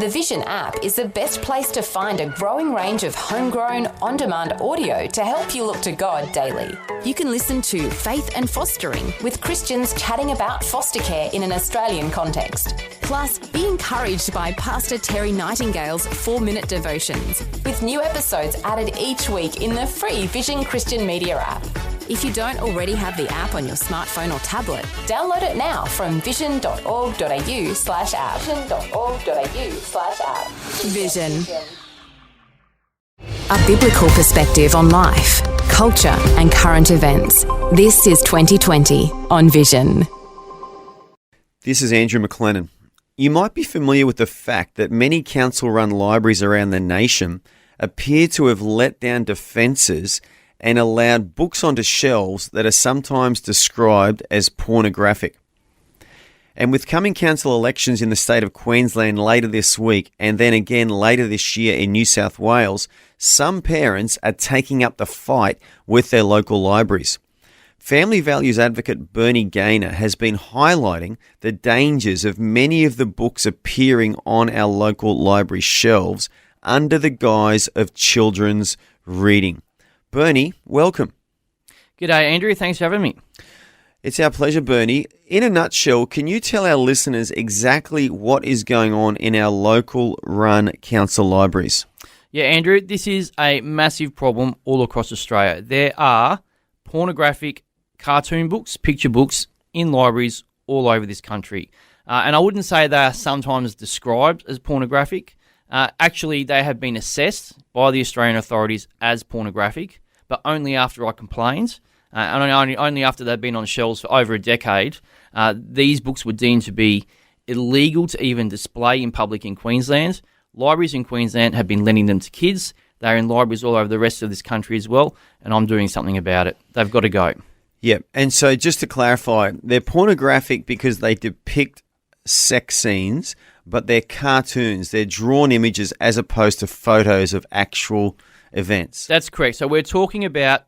The Vision app is the best place to find a growing range of homegrown, on-demand audio to help you look to God daily. You can listen to Faith and Fostering with Christians chatting about foster care in an Australian context. Plus, be encouraged by Pastor Terry Nightingale's 4-minute devotions, with new episodes added each week in the free Vision Christian Media app. If you don't already have the app on your smartphone or tablet, download it now from vision.org.au/app. Vision.org.au/app. Vision. A biblical perspective on life, culture, and current events. This is 2020 on Vision. This is Andrew McLennan. You might be familiar with the fact that many council-run libraries around the nation appear to have let down defences and allowed books onto shelves that are sometimes described as pornographic. And with coming council elections in the state of Queensland later this week and then again later this year in New South Wales, some parents are taking up the fight with their local libraries. Family values advocate Bernie Gaynore has been highlighting the dangers of many of the books appearing on our local library shelves under the guise of children's reading. Bernie, welcome. G'day, Andrew. Thanks for having me. It's our pleasure, Bernie. In a nutshell, can you tell our listeners exactly what is going on in our local run council libraries? Yeah, Andrew, this is a massive problem all across Australia. There are pornographic cartoon books, picture books in libraries all over this country. And I wouldn't say they are sometimes described as pornographic. Actually, they have been assessed by the Australian authorities as pornographic, but only after I complained, and only after they've been on shelves for over a decade. These books were deemed to be illegal to even display in public in Queensland. Libraries in Queensland have been lending them to kids. They're in libraries all over the rest of this country as well, and I'm doing something about it. They've got to go. Yeah, and so just to clarify, they're pornographic because they depict sex scenes, but they're cartoons. They're drawn images as opposed to photos of actual events. That's correct. So we're talking about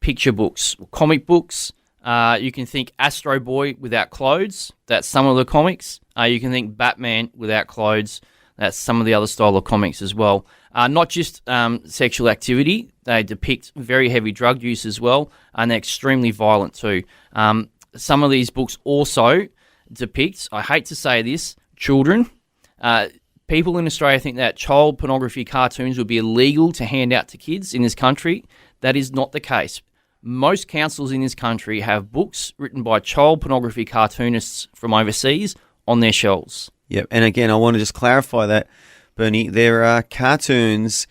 picture books, comic books. You can think Astro Boy without clothes. That's some of the comics. You can think Batman without clothes. That's some of the other style of comics as well. Not just sexual activity. They depict very heavy drug use as well, and they're extremely violent too. Some of these books also depict, I hate to say this, children. People in Australia think that child pornography cartoons would be illegal to hand out to kids in this country. That is not the case. Most councils in this country have books written by child pornography cartoonists from overseas on their shelves. Yep, and again, I want to just clarify that, Bernie. There are cartoons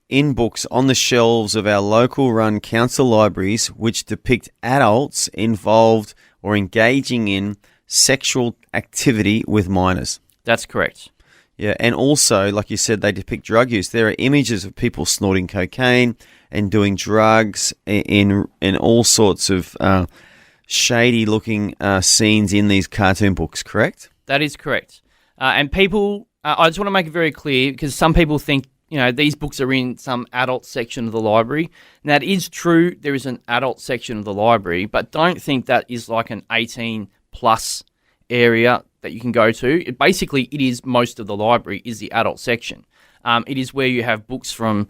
in books on the shelves of our local run council libraries which depict adults involved or engaging in sexual activity with minors. That's correct. Yeah, and also, like you said, they depict drug use. There are images of people snorting cocaine and doing drugs in all sorts of shady-looking scenes in these cartoon books, correct? That is correct. And people, I just want to make it very clear, because some people think, these books are in some adult section of the library. And that is true, there is an adult section of the library, but don't think that is like an 18-plus area that you can go to. It is most of the library is the adult section. It is where you have books from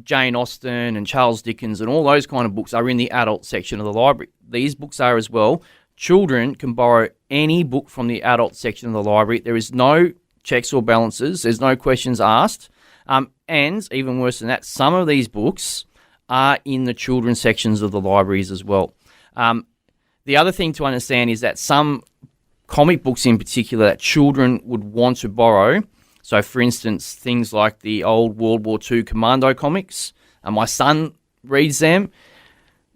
Jane Austen and Charles Dickens, and all those kind of books are in the adult section of the library. These books are as well. Children can borrow any book from the adult section of the library. There is no checks or balances. There's no questions asked. And even worse than that, some of these books are in the children's sections of the libraries as well. The other thing to understand is that some comic books in particular that children would want to borrow, so for instance, things like the old World War II Commando comics, and my son reads them.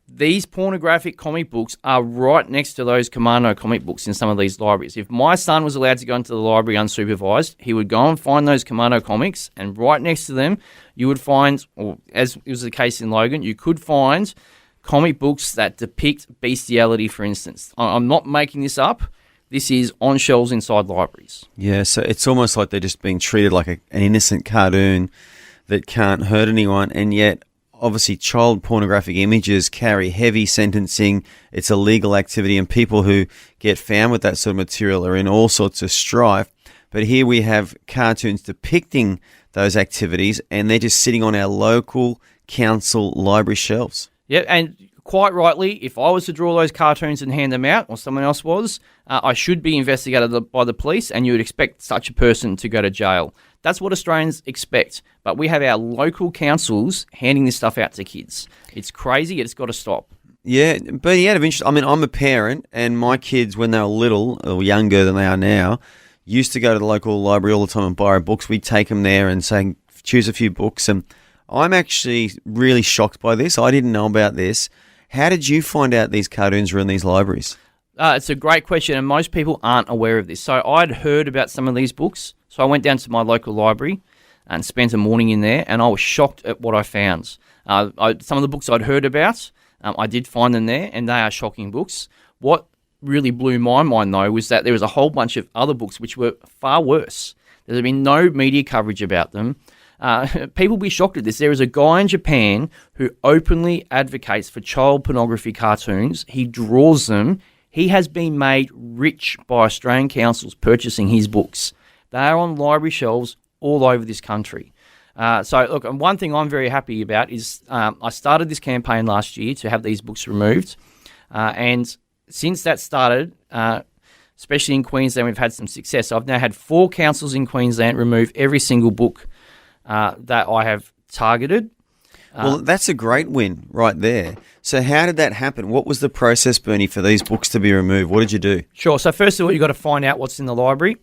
These pornographic comic books are right next to those Commando comic books in some of these libraries. If my son was allowed to go into the library unsupervised, he would go and find those Commando comics, and right next to them, you would find, or as was the case in Logan, you could find comic books that depict bestiality, for instance. I'm not making this up. This is on shelves inside libraries. Yeah, so it's almost like they're just being treated like an innocent cartoon that can't hurt anyone, and yet obviously child pornographic images carry heavy sentencing. It's a legal activity, and people who get found with that sort of material are in all sorts of strife. But here we have cartoons depicting those activities, and they're just sitting on our local council library shelves. Yeah, and quite rightly, if I was to draw those cartoons and hand them out, or someone else was, I should be investigated by the police, and you would expect such a person to go to jail. That's what Australians expect. But we have our local councils handing this stuff out to kids. It's crazy. It's got to stop. Yeah, but out of interest, I mean, I'm a parent, and my kids, when they were little, or younger than they are now, used to go to the local library all the time and borrow books. We'd take them there and say, choose a few books. And I'm actually really shocked by this. I didn't know about this. How did you find out these cartoons were in these libraries? It's a great question, and most people aren't aware of this. So I'd heard about some of these books, so I went down to my local library and spent a morning in there, and I was shocked at what I found. Some of the books I'd heard about, I did find them there, and they are shocking books. What really blew my mind, though, was that there was a whole bunch of other books which were far worse. There's been no media coverage about them. People will be shocked at this. There is a guy in Japan who openly advocates for child pornography cartoons. He draws them. He has been made rich by Australian councils purchasing his books. They are on library shelves all over this country. So, look, and one thing I'm very happy about is I started this campaign last year to have these books removed. And since that started, especially in Queensland, we've had some success. I've now had 4 councils in Queensland remove every single book that I have targeted. Well, that's a great win right there. So how did that happen? What was the process, Bernie, for these books to be removed? What did you do? Sure. So first of all, you've got to find out what's in the library.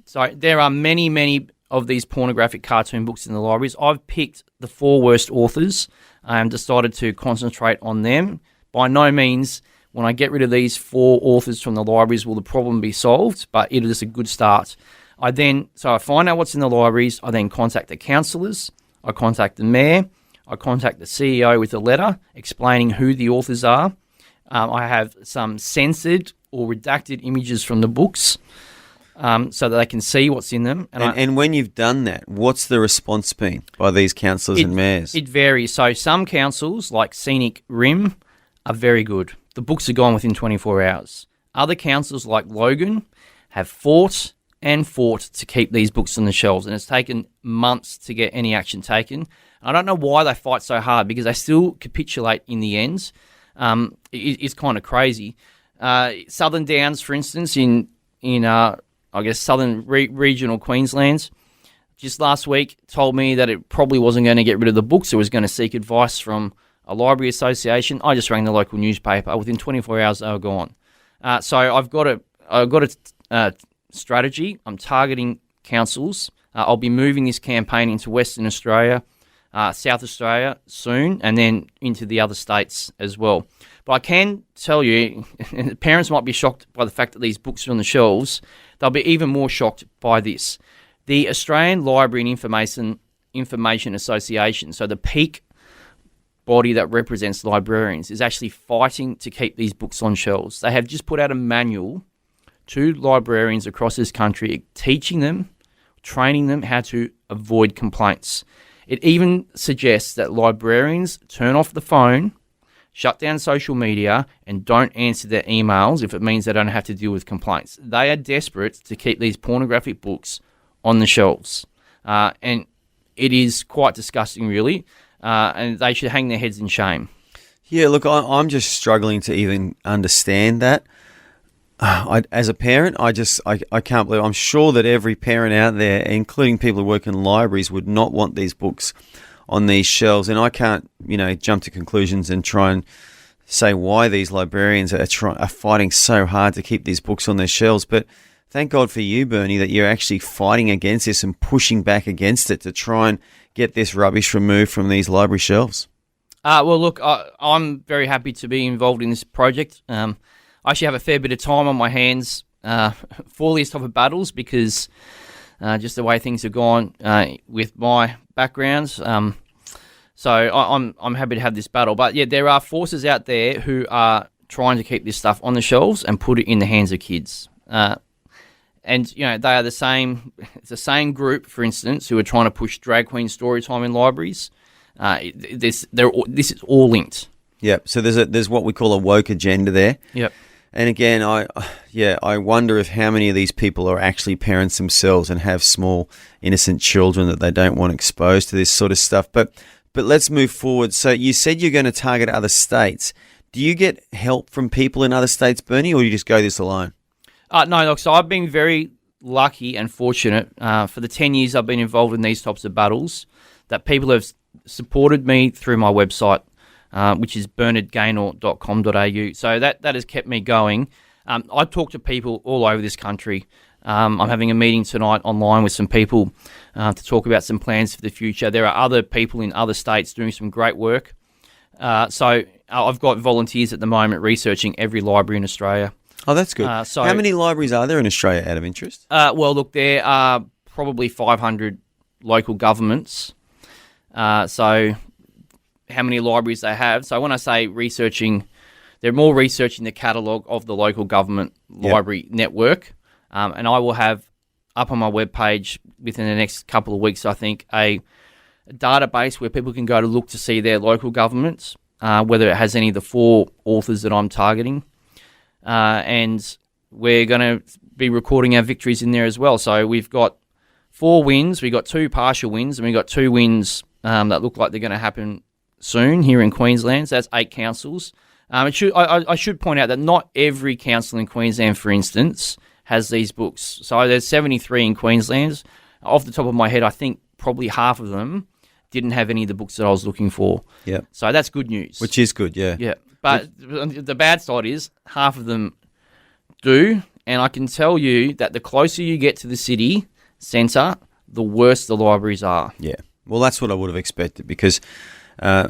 So there are many, many of these pornographic cartoon books in the libraries. I've picked the 4 worst authors and decided to concentrate on them. By no means, when I get rid of these 4 authors from the libraries, will the problem be solved, but it is a good start. I find out what's in the libraries. I then contact the councillors. I contact the mayor. I contact the CEO with a letter explaining who the authors are. I have some censored or redacted images from the books so that they can see what's in them. And when you've done that, what's the response been by these councillors and mayors? It varies. So some councils, like Scenic Rim, are very good. The books are gone within 24 hours. Other councils, like Logan, have fought to keep these books on the shelves, and it's taken months to get any action taken. I don't know why they fight so hard, because they still capitulate in the end. It's kind of crazy. Southern Downs, for instance, in southern regional Queensland, just last week told me that it probably wasn't going to get rid of the books. It was going to seek advice from a library association. I just rang the local newspaper. Within 24 hours, they were gone. So I've got a strategy. I'm targeting councils. I'll be moving this campaign into Western Australia, South Australia soon, and then into the other states as well. But I can tell you, parents might be shocked by the fact that these books are on the shelves. They'll be even more shocked by this. The Australian Library and Information Association, so the peak body that represents librarians, is actually fighting to keep these books on shelves. They have just put out a manual to librarians across this country, teaching them, training them how to avoid complaints. It even suggests that librarians turn off the phone, shut down social media, and don't answer their emails if it means they don't have to deal with complaints. They are desperate to keep these pornographic books on the shelves. And it is quite disgusting, really, and they should hang their heads in shame. Yeah, look, I'm just struggling to even understand that. As a parent, I can't believe. I'm sure that every parent out there, including people who work in libraries, would not want these books on these shelves. And I can't, jump to conclusions and try and say why these librarians are fighting so hard to keep these books on their shelves. But thank God for you, Bernie, that you're actually fighting against this and pushing back against it to try and get this rubbish removed from these library shelves. Well, look, I'm very happy to be involved in this project. I actually have a fair bit of time on my hands for these type of battles because just the way things have gone with my backgrounds. So I'm happy to have this battle. But yeah, there are forces out there who are trying to keep this stuff on the shelves and put it in the hands of kids. And they are the same. It's the same group, for instance, who are trying to push drag queen story time in libraries. This is all linked. Yep. So there's what we call a woke agenda there. Yep. And again, I wonder if how many of these people are actually parents themselves and have small, innocent children that they don't want exposed to this sort of stuff. But let's move forward. So you said you're going to target other states. Do you get help from people in other states, Bernie, or do you just go this alone? No, look, so I've been very lucky and fortunate for the 10 years I've been involved in these types of battles that people have supported me through my website, which is bernardgaynore.com.au. So that has kept me going. I talk to people all over this country. I'm having a meeting tonight online with some people to talk about some plans for the future. There are other people in other states doing some great work. So I've got volunteers at the moment researching every library in Australia. Oh, that's good. How many libraries are there in Australia out of interest? Well, look, there are probably 500 local governments. So how many libraries they have. So when I say researching, they're more researching the catalogue of the local government library network. And I will have up on my webpage within the next couple of weeks, I think, a database where people can go to look to see their local governments, whether it has any of the 4 authors that I'm targeting. And we're going to be recording our victories in there as well. So we've got 4 wins, we've got 2 partial wins, and we've got 2 wins that look like they're going to happen soon here in Queensland. So that's 8 councils. I should point out that not every council in Queensland, for instance, has these books. So there's 73 in Queensland. Off the top of my head, I think probably half of them didn't have any of the books that I was looking for. Yeah. So that's good news. Which is good, yeah. Yeah. But the bad side is half of them do, and I can tell you that the closer you get to the city centre, the worse the libraries are. Yeah. Well, that's what I would have expected because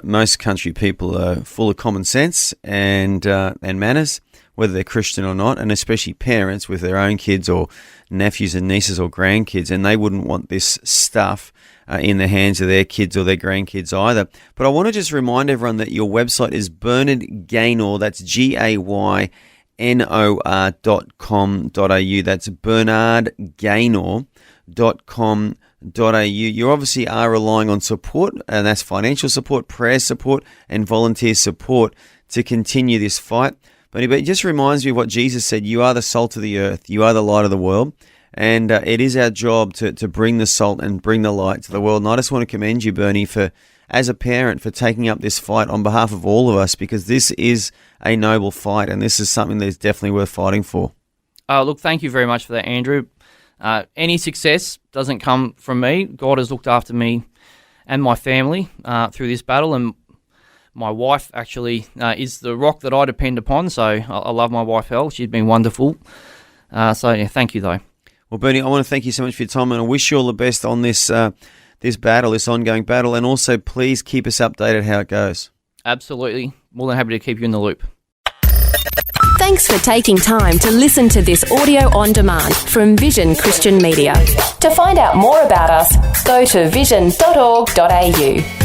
most country people are full of common sense and manners, whether they're Christian or not, and especially parents with their own kids or nephews and nieces or grandkids, and they wouldn't want this stuff in the hands of their kids or their grandkids either. But I want to just remind everyone that your website is Bernard Gaynore, that's GAYNOR.com.au. That's bernardgaynore.com.au. You obviously are relying on support, and that's financial support, prayer support, and volunteer support to continue this fight. But it just reminds me of what Jesus said: you are the salt of the earth, you are the light of the world. And it is our job to bring the salt and bring the light to the world. And I just want to commend you, Bernie, as a parent, for taking up this fight on behalf of all of us, because this is a noble fight, and this is something that is definitely worth fighting for. Look, thank you very much for that, Andrew. Any success doesn't come from me. God has looked after me and my family through this battle, and my wife actually is the rock that I depend upon. So I love my wife, Elle. She's been wonderful. Thank you, though. Well, Bernie, I want to thank you so much for your time, and I wish you all the best on this battle, this ongoing battle, and also please keep us updated how it goes. Absolutely. More than happy to keep you in the loop. Thanks for taking time to listen to this audio on demand from Vision Christian Media. To find out more about us, go to vision.org.au.